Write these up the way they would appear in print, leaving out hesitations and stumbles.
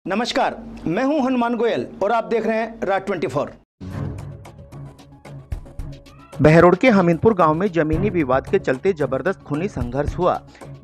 नमस्कार, मैं हूं हनुमान गोयल और आप देख रहे हैं राज 24। बहरोड के हमीदपुर गांव में जमीनी विवाद के चलते जबरदस्त खूनी संघर्ष हुआ।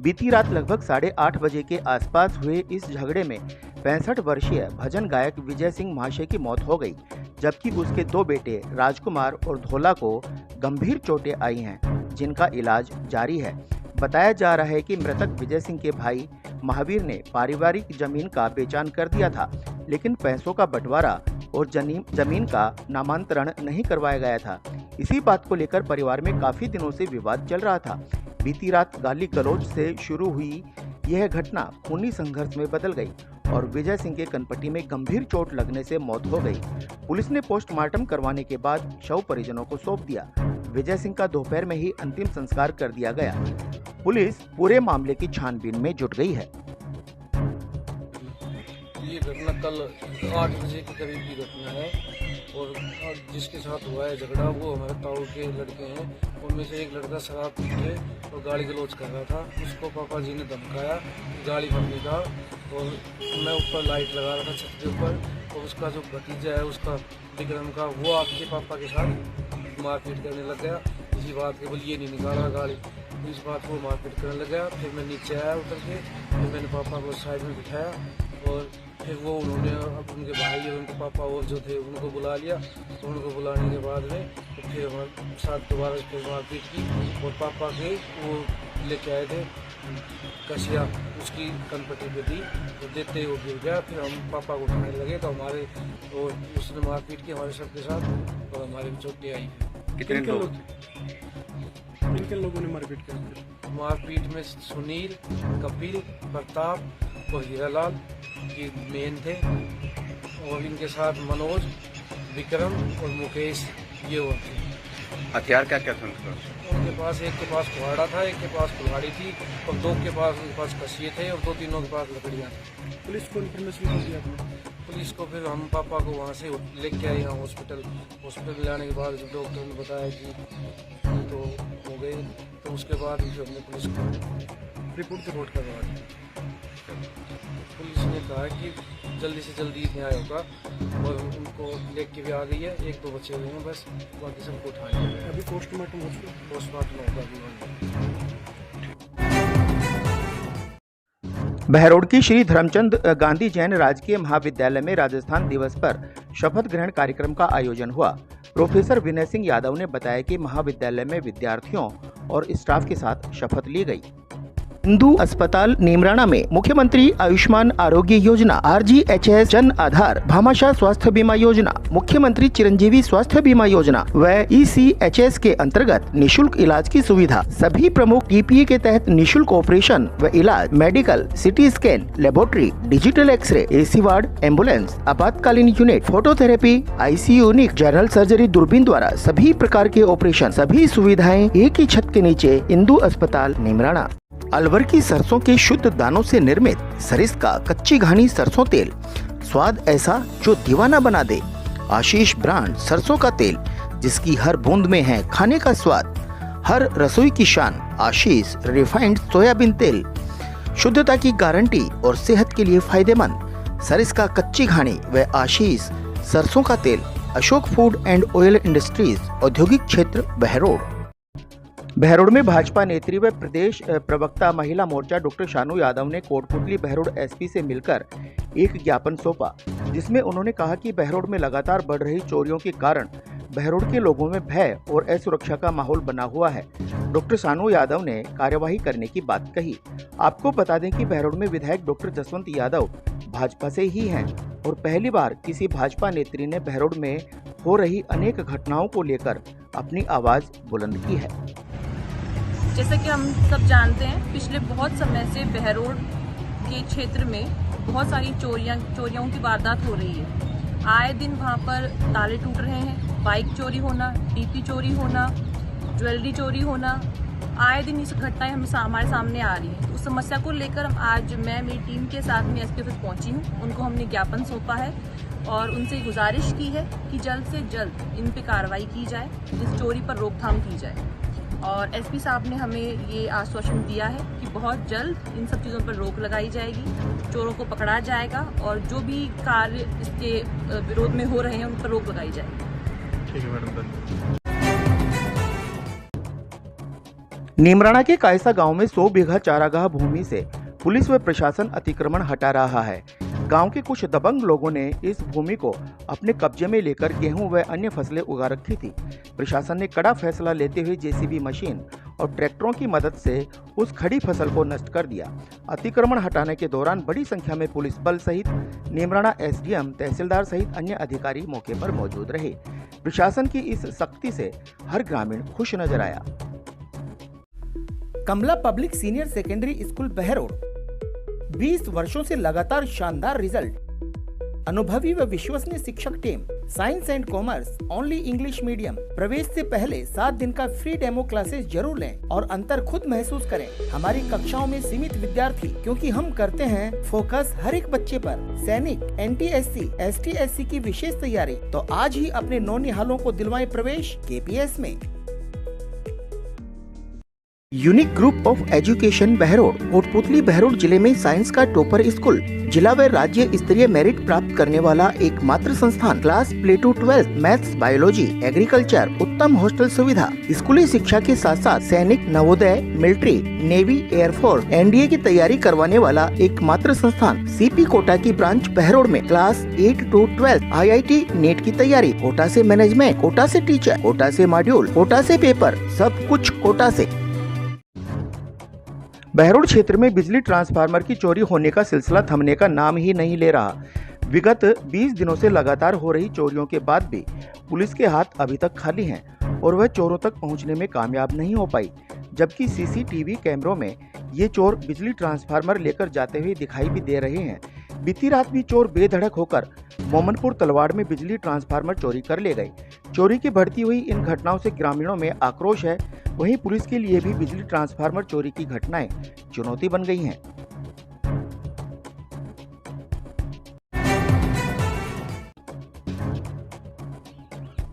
बीती रात लगभग 8:30 बजे के आसपास हुए इस झगड़े में 65 वर्षीय भजन गायक विजय सिंह महाशय की मौत हो गई, जबकि उसके 2 बेटे राजकुमार और धोला को गंभीर चोटें आई हैं, जिनका इलाज जारी है। बताया जा रहा है कि मृतक विजय सिंह के भाई महावीर ने पारिवारिक जमीन का बेचान कर दिया था, लेकिन पैसों का बंटवारा और जमीन का नामांतरण नहीं करवाया गया था। इसी बात को लेकर परिवार में काफी दिनों से विवाद चल रहा था। बीती रात गाली गलौज से शुरू हुई यह घटना खूनी संघर्ष में बदल गई और विजय सिंह के कनपट्टी में गंभीर चोट लगने से मौत हो गई। पुलिस ने पोस्टमार्टम करवाने के बाद शव परिजनों को सौंप दिया। विजय सिंह का दोपहर में ही अंतिम संस्कार कर दिया गया। पुलिस पूरे मामले की छानबीन में जुट गई है। ये घटना कल 8 बजे के करीब की घटना है और जिसके साथ हुआ है झगड़ा वो हमारे ताऊ के लड़के हैं। उनमें से एक लड़का शराब पी के और गाली गलौज कर रहा था। उसको पापा जी ने धमकाया गाली भरने का, और मैं ऊपर लाइट लगा रहा था छत के ऊपर, और उसका जो भतीजा है उसका विक्रम का, वो आपके पापा के साथ मारपीट करने लग गया। इसी बात के बोल ये नहीं निकाल रहा गाली, इस बात को मारपीट करने लग गया। फिर मैं नीचे आया उतर के, फिर मैंने पापा को साइड में बिठाया और फिर वो उन्होंने अब उनके भाई और उनके पापा और जो थे उनको बुला लिया। तो उनको बुलाने के बाद में तो फिर हमारे साथ दोबारा फिर मारपीट की और पापा के वो लेके आए थे कसिया, उसकी कनपट्टी पे दी, तो देते वो गिर गया। फिर हम पापा को उठाने लगे तो हमारे और उसने मारपीट की हमारे सबके साथ और हमारे चोटें आई। कितने लोग? किन लोगों ने मारपीट किया? मारपीट में सुनील, कपिल, प्रताप और हीरालाल ये मेन थे, और इनके साथ मनोज, विक्रम और मुकेश ये वो थे। हथियार क्या क्या थे उनके पास? एक के पास कुहाड़ा था, एक के पास कुल्हाड़ी थी, और दो के पास उनके पास कसिए थे, और 2-3 के पास लकड़ियाँ थी। पुलिस को इन्फॉर्मेशन कर दिया आपने? पुलिस को फिर हम पापा को वहाँ से लेके आए यहाँ हॉस्पिटल लाने के बाद जब डॉक्टर ने बताया कि तो हो गए, तो उसके बाद फिर हमने पुलिस को रिपोर्ट करवा दी। पुलिस ने कहा कि जल्दी से जल्दी न्याय होगा और उनको लेके के भी आ गई है। 1-2 बच्चे हुए हैं बस, बाकी सबको उठाने हैं। अभी पोस्टमार्टम होगा अभी। बहरोड की श्री धर्मचंद गांधी जैन राजकीय महाविद्यालय में राजस्थान दिवस पर शपथ ग्रहण कार्यक्रम का आयोजन हुआ। प्रोफेसर विनय सिंह यादव ने बताया कि महाविद्यालय में विद्यार्थियों और स्टाफ के साथ शपथ ली गई। इंदु अस्पताल नीमराणा में मुख्यमंत्री आयुष्मान आरोग्य योजना, RGHS जन आधार, भामाशाह स्वास्थ्य बीमा योजना, मुख्यमंत्री चिरंजीवी स्वास्थ्य बीमा योजना व ECHS के अंतर्गत निशुल्क इलाज की सुविधा, सभी प्रमुख TPA के तहत निशुल्क ऑपरेशन व इलाज, medical, CT scan, laboratory, digital x-ray, AC ward, ambulance, आपातकालीन unit, phototherapy, ICU unit, general surgery, दूरबीन द्वारा सभी प्रकार के ऑपरेशन, सभी सुविधाएं एक ही छत के नीचे। इंदु अस्पताल नीमराणा। अलवर की सरसों के शुद्ध दानों से निर्मित सरिस्का कच्ची घानी सरसों तेल, स्वाद ऐसा जो दीवाना बना दे। आशीष ब्रांड सरसों का तेल, जिसकी हर बूंद में है खाने का स्वाद, हर रसोई की शान। आशीष रिफाइंड सोयाबीन तेल, शुद्धता की गारंटी और सेहत के लिए फायदेमंद। सरिस्का कच्ची घानी व आशीष सरसों का तेल। Ashok food and oil industries, औद्योगिक क्षेत्र, बहरोड। बहरोड में भाजपा नेत्री व प्रदेश प्रवक्ता महिला मोर्चा डॉक्टर शानू यादव ने कोटपुतली बहरोड SP से मिलकर एक ज्ञापन सौंपा, जिसमें उन्होंने कहा कि बहरोड में लगातार बढ़ रही चोरियों के कारण बहरोड के लोगों में भय और असुरक्षा का माहौल बना हुआ है। डॉक्टर शानू यादव ने कार्यवाही करने की बात कही। आपको बता दें कि बहरोड में विधायक डॉक्टर जसवंत यादव भाजपा से ही हैं और पहली बार किसी भाजपा नेत्री ने बहरोड में हो रही अनेक घटनाओं को लेकर अपनी आवाज बुलंद की है। जैसा कि हम सब जानते हैं, पिछले बहुत समय से बहरोड के क्षेत्र में बहुत सारी चोरियों की वारदात हो रही है। आए दिन वहाँ पर ताले टूट रहे हैं, बाइक चोरी होना, DP चोरी होना, ज्वेलरी चोरी होना, आए दिन इस घटनाएं हमारे सामने आ रही हैं। उस समस्या को लेकर आज मैं मेरी टीम के साथ में SP ऑफिस पहुँची हूँ। उनको हमने ज्ञापन सौंपा है और उनसे गुजारिश की है कि जल्द से जल्द इन पे कार्रवाई की जाए, इस चोरी पर रोकथाम की जाए। और एसपी साहब ने हमें ये आश्वासन दिया है कि बहुत जल्द इन सब चीज़ों पर रोक लगाई जाएगी, चोरों को पकड़ा जाएगा और जो भी कार्य इसके विरोध में हो रहे हैं उन पर रोक लगाई जाएगी। ठीक है मैडम, धन्यवाद। नीमराणा के कायसा गांव में 100 बीघा चारागाह भूमि से पुलिस व प्रशासन अतिक्रमण हटा रहा है। गांव के कुछ दबंग लोगों ने इस भूमि को अपने कब्जे में लेकर गेहूं व अन्य फसलें उगा रखी थी। प्रशासन ने कड़ा फैसला लेते हुए जेसीबी मशीन और ट्रैक्टरों की मदद से उस खड़ी फसल को नष्ट कर दिया। अतिक्रमण हटाने के दौरान बड़ी संख्या में पुलिस बल सहित नीमराणा एसडीएम, तहसीलदार सहित अन्य अधिकारी मौके पर मौजूद रहे। प्रशासन की इस सख्ती से हर ग्रामीण खुश नजर आया। Kamla public senior secondary school Behror, 20 वर्षों से लगातार शानदार रिजल्ट, अनुभवी व विश्वसनीय शिक्षक team, science and commerce, only English medium. प्रवेश से पहले 7 दिन का फ्री डेमो क्लासेस जरूर लें और अंतर खुद महसूस करें। हमारी कक्षाओं में सीमित विद्यार्थी, क्योंकि हम करते हैं फोकस हर एक बच्चे पर। सैनिक, NTSC, ST/SC की विशेष तैयारी, तो आज ही अपने नौनिहालों को दिलवाएं प्रवेश KPS में। Unique group of education Behror, Kotputli Behror जिले में साइंस का टॉपर स्कूल, जिला व राज्य स्तरीय मेरिट प्राप्त करने वाला एकमात्र संस्थान। Class play to 12, maths, biology, agriculture, उत्तम हॉस्टल सुविधा। स्कूली शिक्षा के साथ साथ सैनिक, Navodaya, military, navy, air force, NDA की तैयारी करवाने वाला एकमात्र संस्थान। CP कोटा की ब्रांच बहरोड में क्लास 8 to 12, IIT नेट की तैयारी, कोटा से मैनेजमेंट, कोटा से टीचर, कोटा से मॉड्यूल, कोटा से पेपर, सब कुछ कोटा से। बहरोड क्षेत्र में बिजली ट्रांसफार्मर की चोरी होने का सिलसिला थमने का नाम ही नहीं ले रहा। विगत 20 दिनों से लगातार हो रही चोरियों के बाद भी पुलिस के हाथ अभी तक खाली हैं और वह चोरों तक पहुंचने में कामयाब नहीं हो पाई। जबकि CCTV कैमरों में ये चोर बिजली ट्रांसफार्मर लेकर जाते हुए दिखाई भी दे रहे हैं। बीती रात भी चोर बेधड़क होकर मोमनपुर तलवाड़ में बिजली ट्रांसफार्मर चोरी कर ले गए। चोरी की बढ़ती हुई इन घटनाओं से ग्रामीणों में आक्रोश है। वहीं पुलिस के लिए भी बिजली ट्रांसफार्मर चोरी की घटनाएं चुनौती बन गई हैं।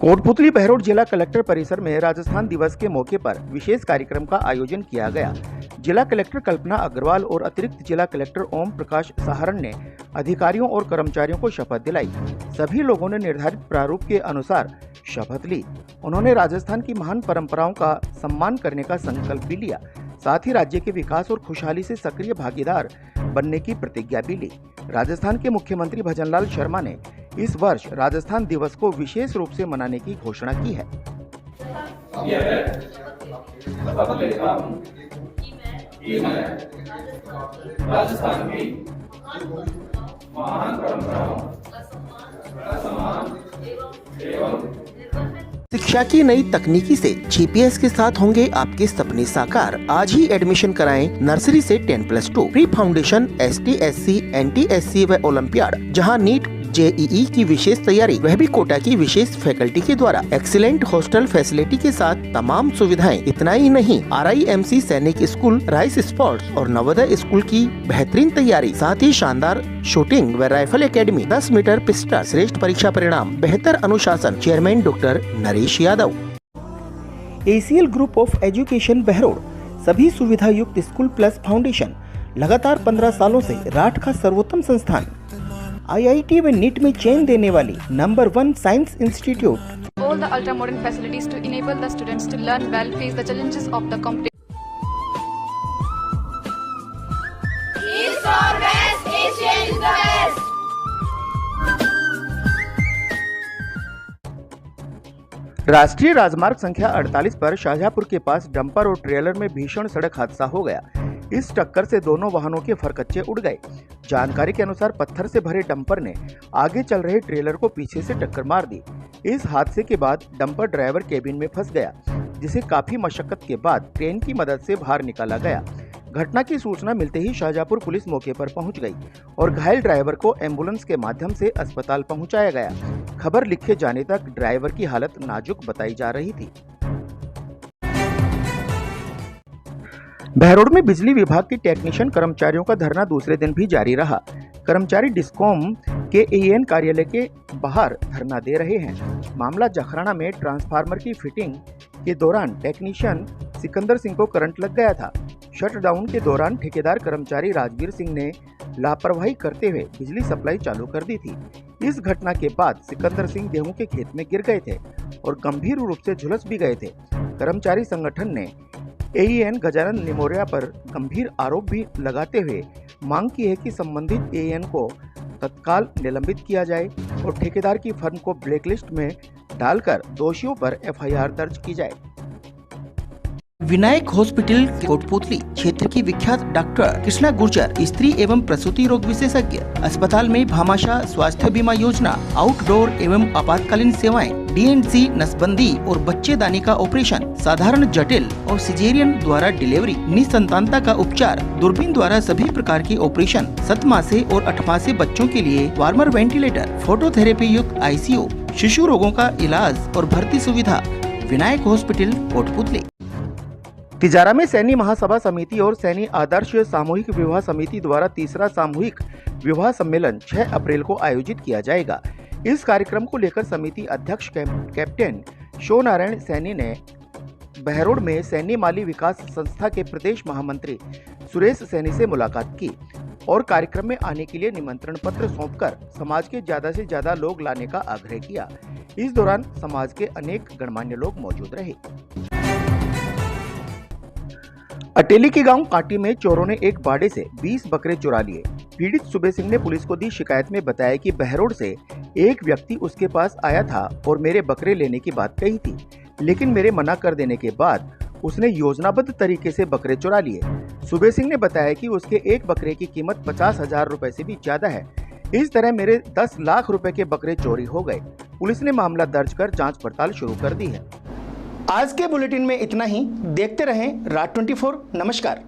कोटपुतली बहरोड जिला कलेक्टर परिसर में राजस्थान दिवस के मौके पर विशेष कार्यक्रम का आयोजन किया गया। जिला कलेक्टर कल्पना अग्रवाल और अतिरिक्त जिला कलेक्टर ओम प्रकाश सहारण ने अधिकारियों और कर्मचारियों को शपथ दिलाई। सभी लोगों ने निर्धारित प्रारूप के अनुसार शपथ ली। उन्होंने राजस्थान की महान परंपराओं का सम्मान करने का संकल्प भी लिया। साथ ही राज्य के विकास और खुशहाली से सक्रिय भागीदार बनने की प्रतिज्ञा भी ली। राजस्थान के मुख्यमंत्री भजनलाल शर्मा ने इस वर्ष राजस्थान दिवस को विशेष रूप से मनाने की घोषणा की है। राजस्थान की महान परंपराओं का सम्मान एवं शिक्षा की नई तकनीकी से GPS के साथ होंगे आपके सपने साकार। आज ही एडमिशन कराएं नर्सरी से 10+2, प्री फाउंडेशन, ST/SC, NTSC व ओलंपियाड, जहां नीट JEE की विशेष तैयारी, वह भी कोटा की विशेष फैकल्टी के द्वारा। एक्सीलेंट हॉस्टल फैसिलिटी के साथ तमाम सुविधाएं। इतना ही नहीं, RIMC सैनिक स्कूल, राइस स्पोर्ट्स और नवोदय स्कूल की बेहतरीन तैयारी, साथ ही शानदार शूटिंग व राइफल एकेडमी, 10 मीटर पिस्टल, श्रेष्ठ परीक्षा परिणाम, बेहतर अनुशासन। Chairman doctor Naresh Yadav. ACL group of education Behror, सभी सुविधा युक्त स्कूल प्लस फाउंडेशन, लगातार 15 सालों से राठ का सर्वोत्तम संस्थान, IIT व नीट में चेन देने वाली number 1 science institute. All the ultra modern facilities to enable the students to learn well, face the challenges of the competition. East or West, Asia is the best. राष्ट्रीय राजमार्ग संख्या 48 पर शाहजहांपुर के पास dumper और trailer में भीषण सड़क हादसा हो गया। इस टक्कर से दोनों वाहनों के फरकच्चे उड़ गए। जानकारी के अनुसार पत्थर से भरे डंपर ने आगे चल रहे ट्रेलर को पीछे से टक्कर मार दी। इस हादसे के बाद डंपर ड्राइवर केबिन में फंस गया, जिसे काफी मशक्कत के बाद क्रेन की मदद से बाहर निकाला गया। घटना की सूचना मिलते ही शाहजहांपुर पुलिस मौके पर पहुंच गई और घायल ड्राइवर को एम्बुलेंस के माध्यम से अस्पताल पहुंचाया गया। खबर लिखे जाने तक ड्राइवर की हालत नाजुक बताई जा रही थी। बहरोड में बिजली विभाग के टेक्नीशियन कर्मचारियों का धरना दूसरे दिन भी जारी रहा। कर्मचारी डिस्कॉम के AN कार्यालय के बाहर धरना दे रहे हैं। मामला जखराना में ट्रांसफार्मर की फिटिंग के दौरान टेक्नीशियन सिकंदर सिंह को करंट लग गया था। शटडाउन के दौरान ठेकेदार कर्मचारी राजवीर सिंह ने लापरवाही करते हुए बिजली सप्लाई चालू कर दी थी। इस घटना के बाद सिकंदर सिंह गेहूं के खेत में गिर गए थे और गंभीर रूप से झुलस भी गए थे। कर्मचारी संगठन ने एईएन गजानन निमोरिया पर गंभीर आरोप भी लगाते हुए मांग की है कि संबंधित एईएन को तत्काल निलंबित किया जाए और ठेकेदार की फर्म को ब्लैकलिस्ट में डालकर दोषियों पर एफआईआर दर्ज की जाए। विनायक हॉस्पिटल कोटपुतली क्षेत्र की विख्यात डॉक्टर कृष्णा गुर्जर स्त्री एवं प्रसूति रोग विशेषज्ञ। अस्पताल में भामाशाह स्वास्थ्य बीमा योजना, आउटडोर एवं आपातकालीन सेवाएं, डीएनसी नसबंदी और बच्चेदानी का ऑपरेशन, साधारण जटिल और सिजेरियन द्वारा डिलीवरी, निसंतानता का उपचार, दूरबीन द्वारा सभी प्रकार के ऑपरेशन, 7 मासे और 8 मासे बच्चों के लिए वार्मर वेंटिलेटर, फोटोथेरेपी युक्त आईसीयू, शिशु रोगों का इलाज और भर्ती सुविधा। विनायक हॉस्पिटल कोटपुतली। तिजारा में सैनी महासभा समिति और सैनी आदर्श सामूहिक विवाह समिति द्वारा तीसरा सामूहिक विवाह सम्मेलन 6 अप्रैल को आयोजित किया जाएगा। इस कार्यक्रम को लेकर समिति अध्यक्ष कैप्टन शो नारायण सैनी ने बहरोड में सैनी माली विकास संस्था के प्रदेश महामंत्री सुरेश सैनी से मुलाकात की और कार्यक्रम में आने के लिए निमंत्रण पत्र सौंपकर समाज के ज्यादा से ज्यादा लोग लाने का आग्रह किया। इस दौरान समाज के अनेक गणमान्य लोग मौजूद रहे। अटेली के गांव काटी में चोरों ने एक बाड़े से 20 बकरे चुरा लिए। पीड़ित सुबे सिंह ने पुलिस को दी शिकायत में बताया कि बहरोड से एक व्यक्ति उसके पास आया था और मेरे बकरे लेने की बात कही थी, लेकिन मेरे मना कर देने के बाद उसने योजनाबद्ध तरीके से बकरे चुरा लिए। सुबे सिंह ने बताया कि उसके एक बकरे की कीमत 50,000 रुपए से भी ज्यादा है। इस तरह मेरे 10 लाख रुपए के बकरे चोरी हो गए। पुलिस ने मामला दर्ज कर जांच पड़ताल शुरू कर दी है। आज के बुलेटिन में इतना ही। देखते रहें रात 24। नमस्कार।